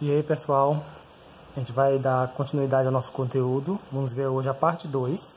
E aí, pessoal, a gente vai dar continuidade ao nosso conteúdo. Vamos ver hoje a parte 2.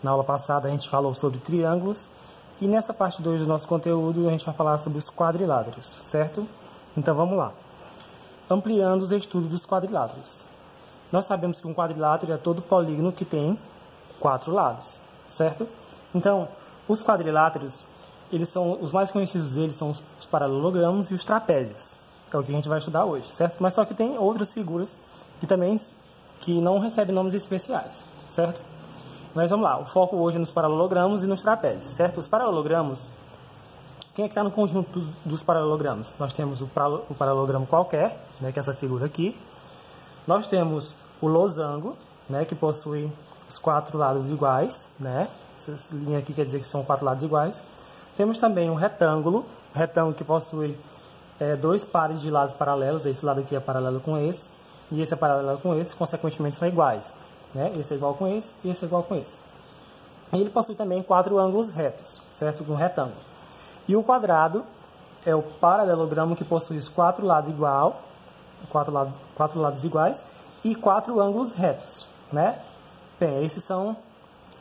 Na aula passada a gente falou sobre triângulos e nessa parte 2 do nosso conteúdo a gente vai falar sobre os quadriláteros, certo? Então vamos lá. Ampliando os estudos dos quadriláteros. Nós sabemos que um quadrilátero é todo polígono que tem 4 lados, certo? Então, os quadriláteros, eles são os mais conhecidos deles são os paralelogramos e os trapézios. É o que a gente vai estudar hoje, certo? Mas só que tem outras figuras que não recebem nomes especiais, certo? Mas vamos lá, o foco hoje é nos paralelogramos e nos trapézios, certo? Os paralelogramos, quem é que está no conjunto dos paralelogramos? Nós temos o paralelogramo qualquer, né, que é essa figura aqui. Nós temos o losango, né, que possui os 4 lados iguais, né? Essa linha aqui quer dizer que são 4 lados iguais. Temos também o retângulo que possui 2 pares de lados paralelos. Esse lado aqui é paralelo com esse, e esse é paralelo com esse, consequentemente são iguais, né? Esse é igual com esse, e esse é igual com esse. E ele possui também 4 ângulos retos, certo? Um retângulo. E o quadrado é o paralelogramo que possui os 4 lados iguais e 4 ângulos retos, né? Bem, esses são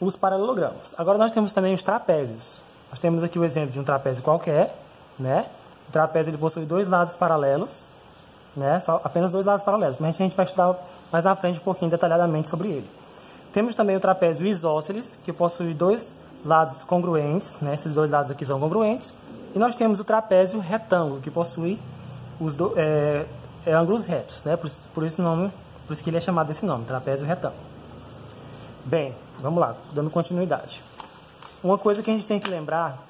os paralelogramos. Agora nós temos também os trapézios. Nós temos aqui o exemplo de um trapézio qualquer, né? O trapézio ele possui 2 lados paralelos, né? Apenas 2 lados paralelos, mas a gente vai estudar mais na frente um pouquinho detalhadamente sobre ele. Temos também o trapézio isósceles, que possui 2 lados congruentes, né? Esses 2 lados aqui são congruentes. E nós temos o trapézio retângulo, que possui ângulos retos, né? Por isso que ele é chamado desse nome, trapézio retângulo. Bem, vamos lá, dando continuidade. Uma coisa que a gente tem que lembrar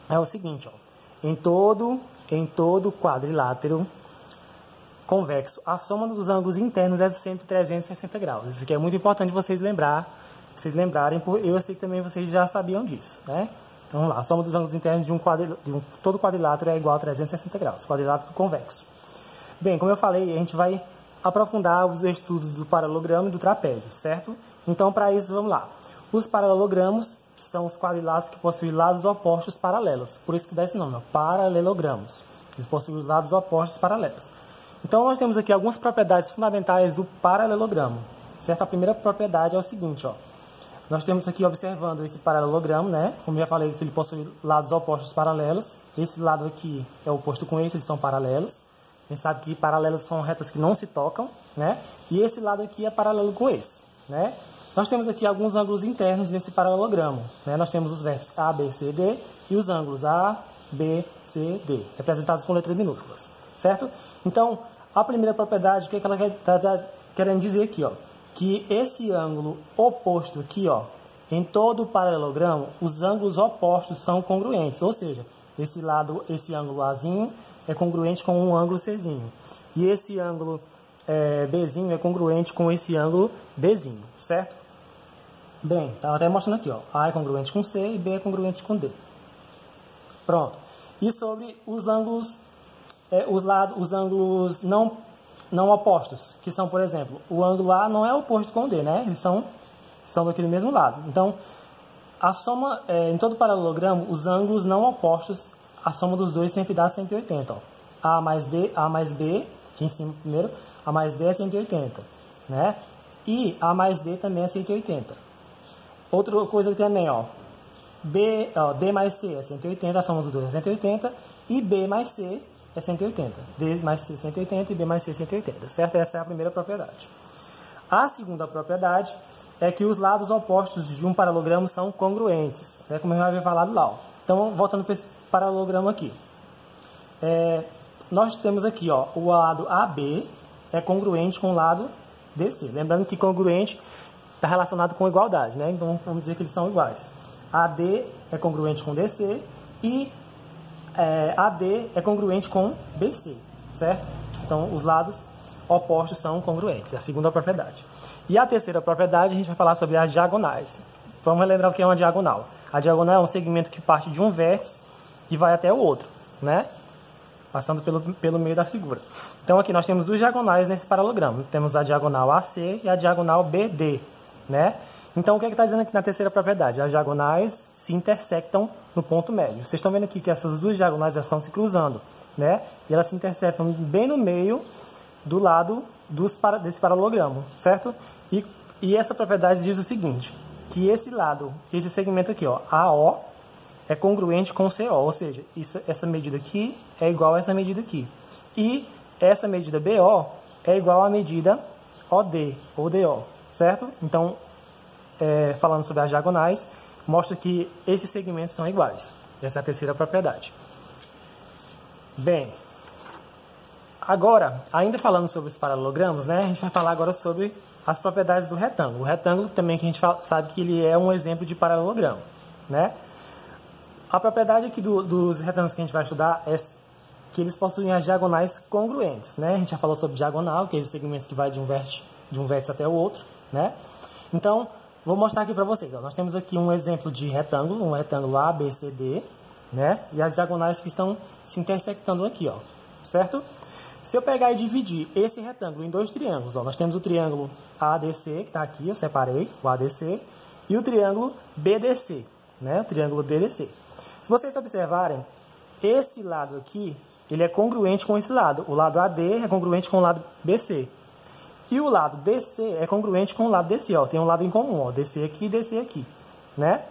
é o seguinte, ó. Em todo quadrilátero convexo, a soma dos ângulos internos é de sempre 360 graus. Isso aqui é muito importante vocês lembrarem, eu sei que também vocês já sabiam disso, né? Então vamos lá, a soma dos ângulos internos de todo quadrilátero é igual a 360 graus, quadrilátero convexo. Bem, como eu falei, a gente vai aprofundar os estudos do paralelogramo e do trapézio, certo? Então, para isso, vamos lá. Os paralelogramos são os quadriláteros que possuem lados opostos paralelos. Por isso que dá esse nome, ó, paralelogramos. Eles possuem os lados opostos paralelos. Então, nós temos aqui algumas propriedades fundamentais do paralelogramo, certo? A primeira propriedade é o seguinte, ó. Nós temos aqui, observando esse paralelogramo, né? Como eu já falei, ele possui lados opostos paralelos. Esse lado aqui é oposto com esse, eles são paralelos. A gente sabe que paralelos são retas que não se tocam, né? E esse lado aqui é paralelo com esse, né? Nós temos aqui alguns ângulos internos nesse paralelogramo, né? Nós temos os vértices A, B, C, D e os ângulos A, B, C, D, representados com letras minúsculas, certo? Então, a primeira propriedade, o que ela está querendo dizer aqui, ó? Que esse ângulo oposto aqui, ó, em todo o paralelogramo, os ângulos opostos são congruentes, ou seja, esse ângulo Azinho é congruente com um ângulo Czinho. E esse ângulo Bzinho é congruente com esse ângulo Dzinho, certo? Bem, estava até mostrando aqui, ó. A é congruente com C e B é congruente com D. Pronto. E sobre os ângulos, os ângulos não opostos, que são, por exemplo, o ângulo A não é oposto com o D, né? Eles estão aqui do mesmo lado. Então, a soma, em todo paralelogramo, os ângulos não opostos, a soma dos dois sempre dá 180. Ó. A mais B, aqui em cima primeiro, A mais D é 180, né? E A mais D também é 180. Outra coisa também, ó, D mais C é 180, a soma dos dois é 180, e B mais C é 180. D mais C é 180 e B mais C é 180, certo? Essa é a primeira propriedade. A segunda propriedade é que os lados opostos de um paralelogramo são congruentes, né? Como eu já havia falado lá, ó. Então, voltando para esse paralelogramo aqui. Nós temos aqui, ó, o lado AB é congruente com o lado DC. Lembrando que congruente está relacionado com igualdade, né? Então, vamos dizer que eles são iguais. AD é congruente com DC e AD é congruente com BC, certo? Então, os lados opostos são congruentes. É a segunda propriedade. E a terceira propriedade, a gente vai falar sobre as diagonais. Vamos relembrar o que é uma diagonal. A diagonal é um segmento que parte de um vértice e vai até o outro, né? Passando pelo meio da figura. Então, aqui nós temos 2 diagonais nesse paralelogramo. Temos a diagonal AC e a diagonal BD, né? Então, o que está dizendo aqui na terceira propriedade? As diagonais se intersectam no ponto médio. Vocês estão vendo aqui que essas 2 diagonais estão se cruzando, né? E elas se intersectam bem no meio do lado desse paralelogramo, certo? E essa propriedade diz o seguinte, que esse lado, que esse segmento aqui, ó, AO, é congruente com CO, ou seja, essa medida aqui é igual a essa medida aqui. E essa medida BO é igual à medida OD, ou DO, certo? Então, falando sobre as diagonais, mostra que esses segmentos são iguais. Essa é a terceira propriedade. Bem, agora, ainda falando sobre os paralelogramos, né, a gente vai falar agora sobre as propriedades do retângulo. O retângulo também que a gente sabe que ele é um exemplo de paralelogramo, né? A propriedade aqui dos retângulos que a gente vai estudar é que eles possuem as diagonais congruentes, né? A gente já falou sobre diagonal, que é os segmentos que vai de um vértice até o outro, né? Então, vou mostrar aqui para vocês. Ó. Nós temos aqui um exemplo de retângulo, um retângulo ABCD, né? E as diagonais que estão se intersectando aqui, ó, certo? Se eu pegar e dividir esse retângulo em dois triângulos, ó, nós temos o triângulo ADC, que está aqui, eu separei, o ADC, e o triângulo BDC, né? O triângulo BDC. Se vocês observarem, esse lado aqui, ele é congruente com esse lado. O lado AD é congruente com o lado BC. E o lado DC é congruente com o lado DC, ó. Tem um lado em comum, ó, DC aqui e DC aqui, né?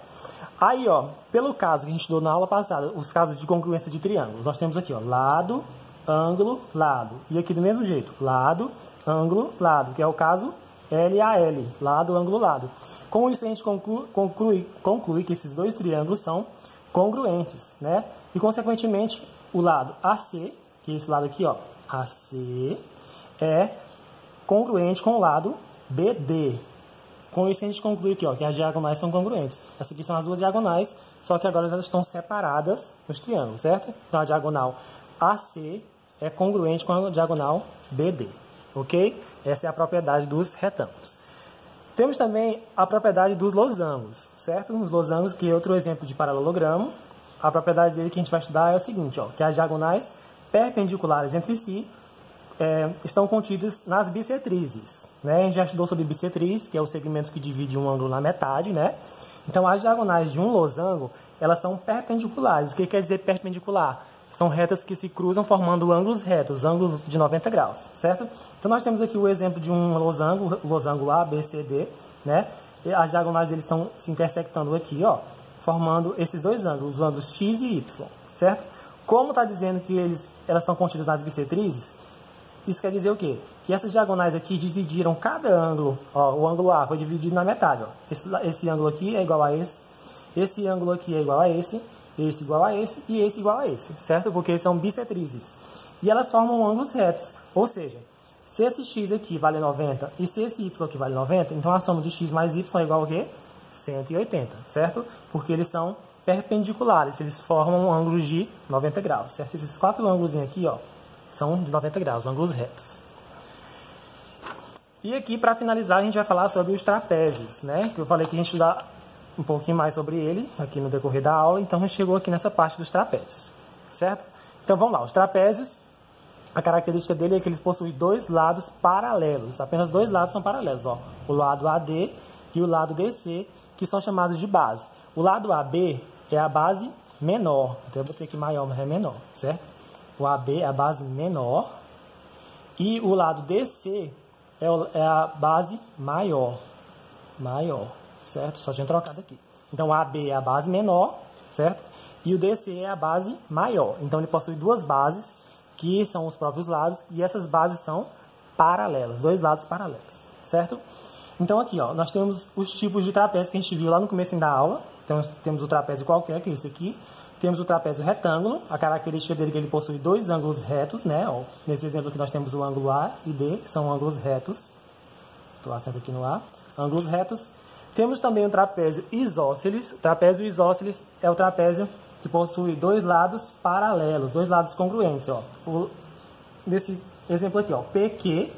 Aí, ó, pelo caso que a gente estudou na aula passada, os casos de congruência de triângulos, nós temos aqui, ó, lado, ângulo, lado. E aqui do mesmo jeito, lado, ângulo, lado, que é o caso LAL, lado, ângulo, lado. Com isso, a gente conclui que esses dois triângulos são congruentes, né? E, consequentemente, o lado AC, que é esse lado aqui, ó, AC, é congruente com o lado BD. Com isso, a gente conclui aqui, ó, que as diagonais são congruentes. Essas aqui são as duas diagonais, só que agora elas estão separadas nos triângulos, certo? Então, a diagonal AC é congruente com a diagonal BD, ok? Essa é a propriedade dos retângulos. Temos também a propriedade dos losangos, certo? Os losangos, que é outro exemplo de paralelogramo. A propriedade dele que a gente vai estudar é o seguinte, ó, que as diagonais perpendiculares entre si estão contidas nas bissetrizes, né? A gente já estudou sobre bissetriz, que é o segmento que divide um ângulo na metade, né? Então, as diagonais de um losango, elas são perpendiculares. O que quer dizer perpendicular? São retas que se cruzam formando ângulos retos, ângulos de 90 graus, certo? Então, nós temos aqui o exemplo de um losango, o losango A, B, C, D, né? E as diagonais deles estão se intersectando aqui, ó, formando esses dois ângulos, os ângulos X e Y, certo? Como está dizendo que elas estão contidas nas bissetrizes, isso quer dizer o quê? Que essas diagonais aqui dividiram cada ângulo, ó, o ângulo A foi dividido na metade, ó. Esse ângulo aqui é igual a esse ângulo aqui é igual a esse igual a esse e esse igual a esse, certo? Porque eles são bissetrizes. E elas formam ângulos retos, ou seja, se esse x aqui vale 90 e se esse y aqui vale 90, então a soma de x mais y é igual a quê? 180, certo? Porque eles são perpendiculares, eles formam ângulos de 90 graus, certo? Esses quatro ângulos aqui, ó, são de 90 graus, ângulos retos. E aqui, para finalizar, a gente vai falar sobre os trapézios, né? Que eu falei que a gente estudar um pouquinho mais sobre ele aqui no decorrer da aula, então a gente chegou aqui nessa parte dos trapézios, certo? Então vamos lá, os trapézios, a característica dele é que eles possuem dois lados paralelos, apenas dois lados são paralelos, ó, o lado AD e o lado DC, que são chamados de base. O lado AB é a base menor, então eu botei aqui maior, mas é menor, certo? O AB é a base menor e o lado DC é a base maior, certo? Só tinha trocado aqui. Então, o AB é a base menor, certo? E o DC é a base maior. Então, ele possui duas bases, que são os próprios lados, e essas bases são paralelas, dois lados paralelos, certo? Então, aqui, ó, nós temos os tipos de trapézio que a gente viu lá no começo da aula. Então, temos o trapézio qualquer, que é esse aqui. Temos o trapézio retângulo, a característica dele é que ele possui dois ângulos retos, né? Ó, nesse exemplo aqui nós temos o ângulo A e D, que são ângulos retos. Estou acento aqui no A. Ângulos retos. Temos também o trapézio isósceles. O trapézio isósceles é o trapézio que possui dois lados paralelos, dois lados congruentes, ó. Nesse exemplo aqui, ó, PQ,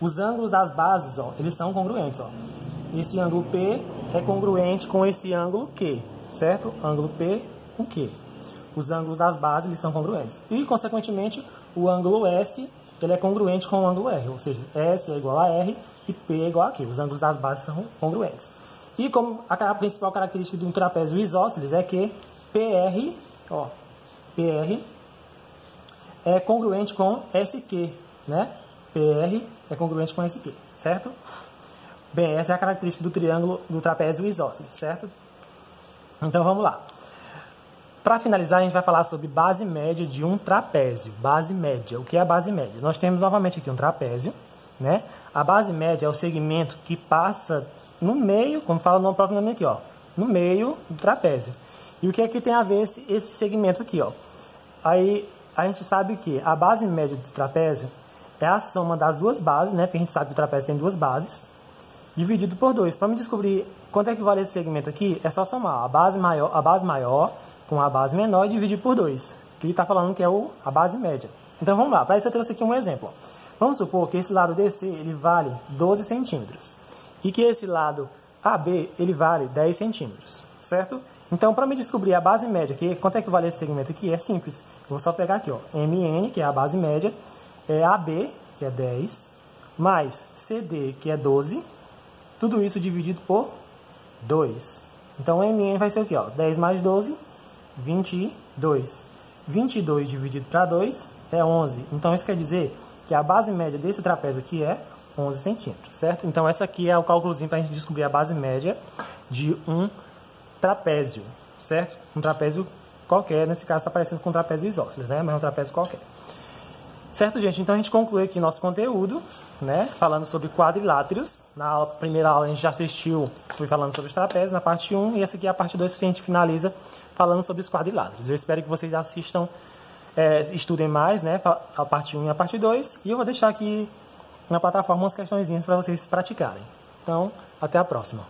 os ângulos das bases, ó, eles são congruentes, ó. Esse ângulo P é congruente com esse ângulo Q, certo? Ângulo P com Q. Os ângulos das bases, eles são congruentes. E, consequentemente, o ângulo S, ele é congruente com o ângulo R, ou seja, S é igual a R e P é igual a Q. Os ângulos das bases são congruentes. E como a principal característica de um trapézio isósceles é que PR, ó, PR é congruente com SQ, né? PR é congruente com esse aqui, certo? Bem, essa é a característica do triângulo do trapézio isósceles, certo? Então vamos lá. Para finalizar, a gente vai falar sobre base média de um trapézio. Base média. O que é a base média? Nós temos novamente aqui um trapézio, né? A base média é o segmento que passa no meio, como fala no próprio nome aqui, ó, no meio do trapézio. E o que é que tem a ver esse segmento aqui, ó? Aí a gente sabe que a base média do trapézio é a soma das duas bases, né? Porque a gente sabe que o trapézio tem duas bases, dividido por 2. Para me descobrir quanto é que vale esse segmento aqui, é só somar a base maior com a base menor e dividir por 2. Que ele está falando que é a base média. Então vamos lá, para isso eu trouxe aqui um exemplo. Vamos supor que esse lado DC ele vale 12 centímetros e que esse lado AB ele vale 10 centímetros, certo? Então, para me descobrir a base média, quanto é que vale esse segmento aqui, é simples. Eu vou só pegar aqui, ó, MN, que é a base média, é AB, que é 10, mais CD, que é 12, tudo isso dividido por 2. Então, MN vai ser o quê? Ó? 10 mais 12, 22. 22 dividido para 2 é 11. Então, isso quer dizer que a base média desse trapézio aqui é 11 centímetros, certo? Então, essa aqui é o cálculozinho para a gente descobrir a base média de um trapézio, certo? Um trapézio qualquer, nesse caso está parecendo com um trapézio isósceles, né? Mas é um trapézio qualquer. Certo, gente? Então a gente conclui aqui nosso conteúdo, né? Falando sobre quadriláteros. Na primeira aula a gente já assistiu, fui falando sobre os trapézios, na parte 1, e essa aqui é a parte 2 que a gente finaliza falando sobre os quadriláteros. Eu espero que vocês assistam, estudem mais, né? A parte 1 e a parte 2, e eu vou deixar aqui na plataforma umas questõezinhas para vocês praticarem. Então, até a próxima.